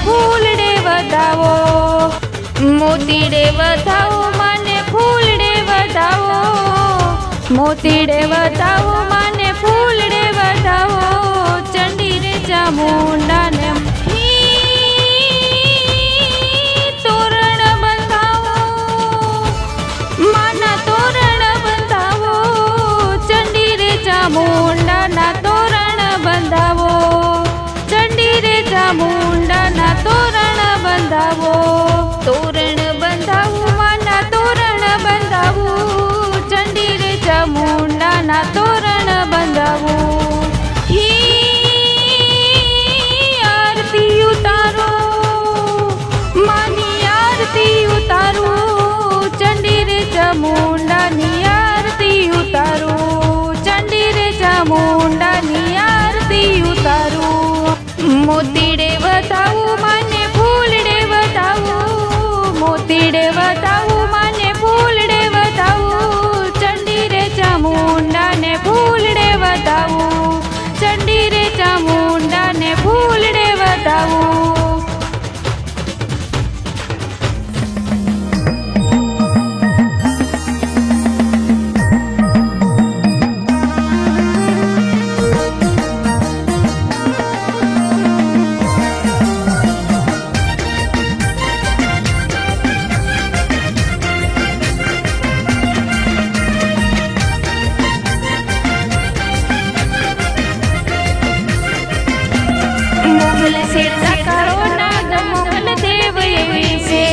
ફૂલડે વધાવો, મોતીડે વધાવો માને ફૂલડે વધાવો, મોતીડે વધાવો માને ફૂલડે વધાવો, ચંડી રે ચામુંડાને તોરણ બંધાવો, માના તોરણ બંધાવો, ચંડી રે ચામુંડાના તોરણ બંધાવો, ચંડી રે ચામુંડાના તોરણ બંધાવો, તોરણ બંધાવો માના તોરણ બંધાવો, ચંડી રે ચામુંડાના તોરણ બંધાવો. આરતી ઉતારો માની આરતી ઉતારો, ચંડી રે ચામુંડાની આરતી ઉતારો, ચંડી રે ચામુંડાની આરતી ઉતારો, મોતીડે વધાવો માને ફૂલડે વધાવો, મોતીડે વધાવો માને ફૂલડે વધાવો, ચંડી રે ચામુંડાને ફૂલડે વધાવો, ચંડી રે ચામુંડાને ફૂલડે વધાવો. મોગલ શેરતા કાળો નાગ મોગલ દેવ એવી છે,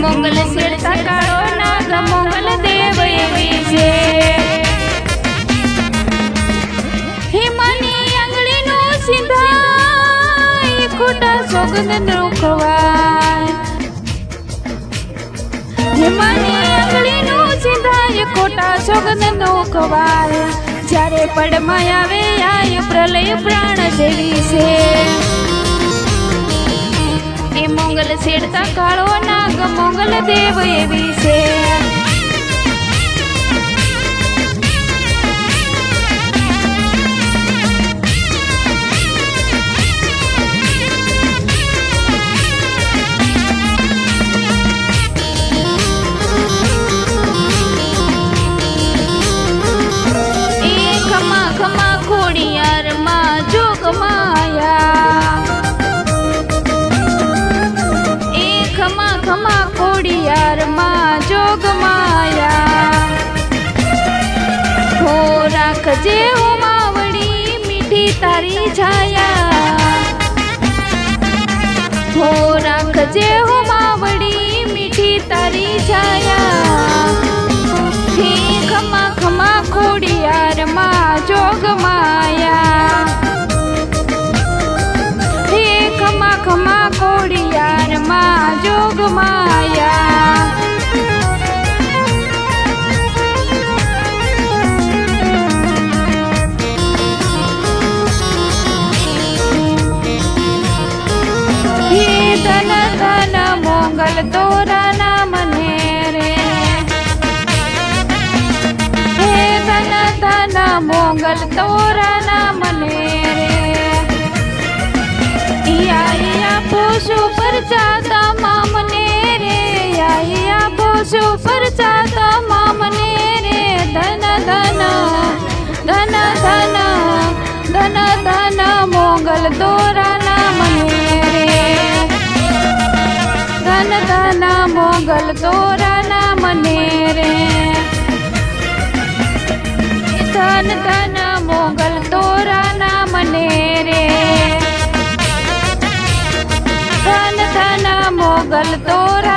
મોગલ શેરતા કાળો નાગ મોગલ દેવ એવી છે, હિમાની આંગળીનું સિંધાય ખોટા સોગંદનું ખવાય, હિમાની આંગળીનું સિંધાય ખોટા સોગંદનું ખવાય, જ્યારે પડમાં આવે આય પ્રલય પ્રાણ જેવી છે, એ મોગલ શેરતા કાળો નાગ મોગલ દેવ એવી છે. ખોડિયારમાં જોગ માયા, એ ખમા ખમા ખોડિયારમાં જોગ માયા, હો રાખજે હો માવડી મીઠી તારી છાયા, હો રાખજે હો માવડી મીઠી તારી છાયા, હે ખમા ખમા ખોડિયારમાં જોગ માયા, હે ખમા ખમા ખોડિયારમાં જોગ માયા. હે ધન ધન મોગલ તોરાના મને રે, હે ધન ધન મોગલ તોરાના મને રે, યા પોષો પરચાતા મામને રે, યા પોષો પરચાતા મામને રે, ધન ધન ધન ધન ધન ધન મોગલ તોરાના મને રે, ધન ધન મોગલ તોરાના મને રે, ધન ધન મોગલ તોરાના મને રે, ધન ધન મોગલ તોરા